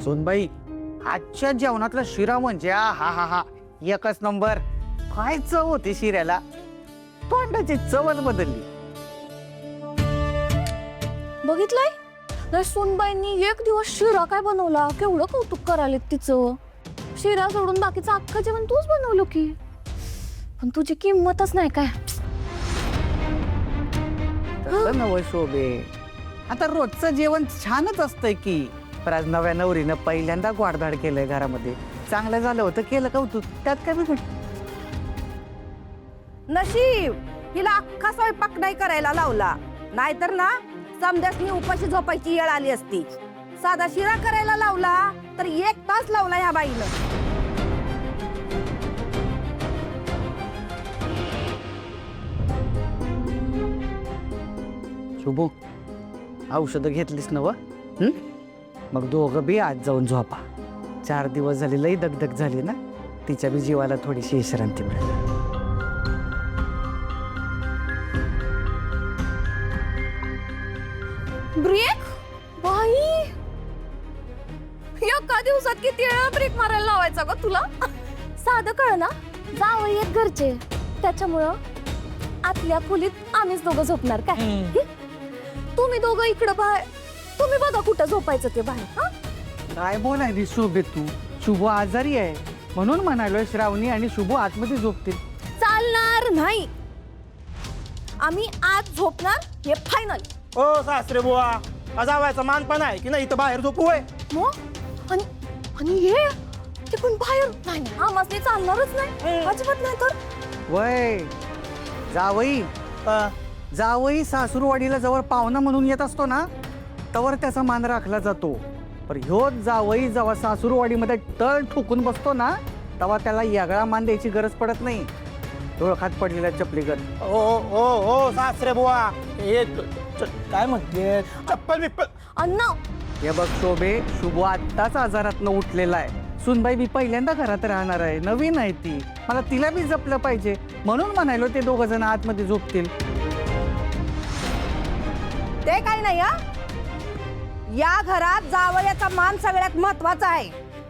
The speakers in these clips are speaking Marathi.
सोनबाई, आजच्या जेवणातला शिरा म्हणजे हा हा हा एकच नंबर. काय चव होती शिऱ्याला, तोंडाची चवच बदलली. बघितलंय नाही सुनबाईंनी एक दिवस शिरा काय बनवला, केवढं कौतुक करायला तिचं. शिरा सोडून बाकीचं अख्खं जेवण तूच बनवलं की, पण तुझी किंमतच नाही काय. तसं नवं शोभे, आता रोजचं जेवण छानच असतंय की, पण आज नव्या नवरीनं पहिल्यांदा गोडधाड केलंय घरामध्ये. चांगलं झालं होतं, केलं कौतुक, त्यात काय बिघड. नशीब हिला अख्खा स्वयंपाक नाही करायला लावला, नाहीतर ना समद्यासनी उपाशी झोपायची वेळ आली असती. साधा शिरा करायला लावला तर 1 तास लावला ह्या बाईनं. शुभो, औषधं घेतलीस ना व? मग दोघं बी आज जाऊन झोपा. 4 दिवस झाले लई दगदग झाली ना, तिच्या बी जीवाला थोडीशी विश्रांती मिळेल. ब्रेक बाई, एका दिवसात किती वेळा ब्रेक मारायला लावायचा ग तुला. साधं कळ ना, जावई एक घरचे, त्याच्यामुळं आतल्या खोलीत आम्हीच दोघं झोपणार काय. तुम्ही दोघं इकडं बाहेर, तुम्ही बघा कुठं झोपायचं ते बाहेर. हा काय बोलाय शोभे तू, शुभो आजारी आहे म्हणून म्हणालोय श्रावणी आणि शुभो आतमध्ये झोपतील. चालणार नाही, आम्ही आज झोपणार हे फायनल. ओ सासरे बुवा, जावायचा मानपण आहे की नाही इथं बाहेर झोपू होय? मग आणि हे ते पण बाहेर नाही, आम्हाला चालणारच नाही, अजिबात नाही. तर वय जावई, जावई सासूरवाडीला जवळ पाहुणा म्हणून येत असतो ना, तवर त्याचा मान राखला जातो. पण ह्यो जावई जेव्हा सासूरवाडीमध्ये तळ ठोकून बसतो ना, तेव्हा त्याला यागळा मान द्यायची गरज पडत नाही. डोळखात पडलेल्या चपलीगत. ओ ओ ओ सासरे बुवा, हे काय म्हणते, चप्पल बिप्पल. अण्णा हे बघ शोभे, शुभो आत्ताच आजारातनं उठलेला आहे. सुनबाई मी पहिल्यांदा घरात राहणार आहे, नवीन आहे ती, मला तिला बी जपलं पाहिजे म्हणून म्हणालो ते दोघं जण आतमध्ये झोपतील. ते काय नाही हा, या घरात जावयाचा मान सगळ्यात महत्वाचा आहे.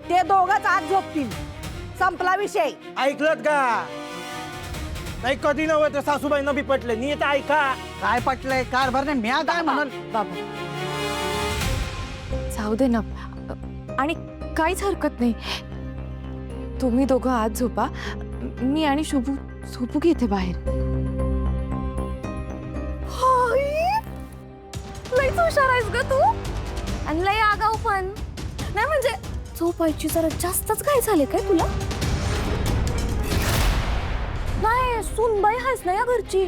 ते दोघंच आज झोपतील, संपला विषय. ऐकलत का नाही? कधी नव्हे तर सासूबाईंना बी पटले, नीट ऐका. काय पटलंय कारभार नाही, म्या काय म्हणाल. बाबा जाऊ दे ना, आणि काहीच हरकत नाही. तुम्ही दोघं आज झोपा, मी आणि शुभू झोपू घेते बाहेर. लईच हुशार आहेस ग तू, आणि लई आगाऊ पण नाही. म्हणजे झोपायची जरा जास्तच काय झाले काय तुला. नाही सुनबाई आहेस ना या घरची,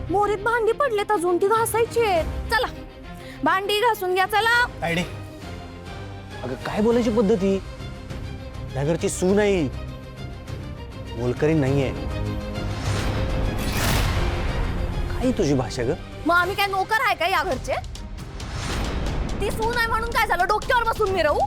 मोरीत भांडी पडलेत अजून, ती घासायची. चला भांडी घासून घ्या चला. आयडे, अगं काय बोलायची पद्धती, या घरची सून आहे, मोलकरी नाहीये. काय तुझी भाषा ग? मग आम्ही काय नोकर आहे का या घरचे? ती सून आहे म्हणून काय झालं, डोक्यावर बसून मी राहू?